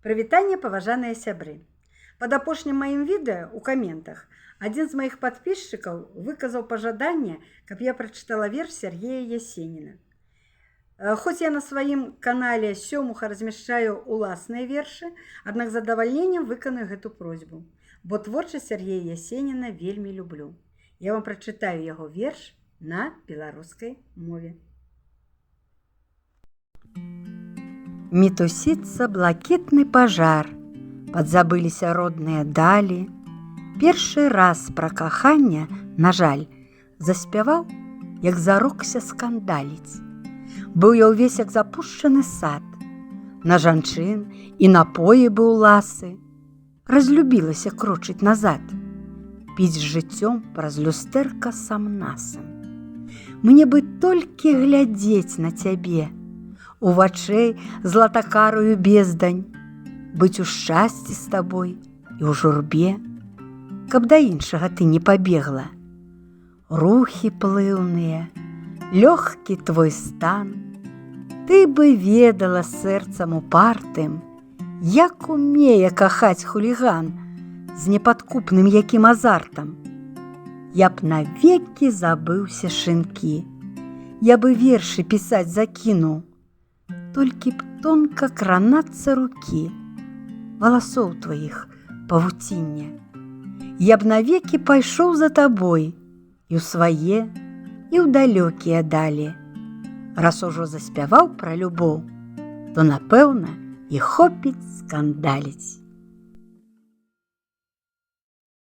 Прывітанне, паважаныя сябры. Пад апошнім маім відэа ў каментах адзін з маіх падпісчыкаў выказаў пажаданне, каб я прачытала верш Сергея Ясеніна. Хоць я на сваім канале сёмуха размяшчаю уласныя вершы, аднак з задавальненнем выканаю гэту просьбу, бо творчасць Сергея Ясеніна вельмі люблю. Я вам прачытаю яго верш на беларускай мове. Мітусіцца блакітны пажар, падзабыліся родныя далі. Першы раз пра каханне, на жаль, заспяваў, як зарокся скандаліць. Быў я ўвесь як запушчаны сад, на жанчын і напоі быў ласы. Разлюбілася крочыць назад, піць з жыццём праз люстэрка сам-насам. Мне бы толькі глядзець на цябе, у вачэй златакарую бездань, быць у шчасці з табой і ў журбе, каб да іншага ты не пабегла. Рухі плыўныя, лёгкі твой стан, ты бы ведала сэрцам упартым, як умее кахаць хуліган з непадкупным якім азартам. Я б навекі забыўся шынкі, я бы вершы пісаць закінуў, толькі б тонка кранацца рукі, валасоў тваіх павуціння. Я б навекі пайшоў за табой і ў свае, і ў далёкія далі. Раз ужо заспяваў пра любоў, то, напэўна, і хопіць скандаліць.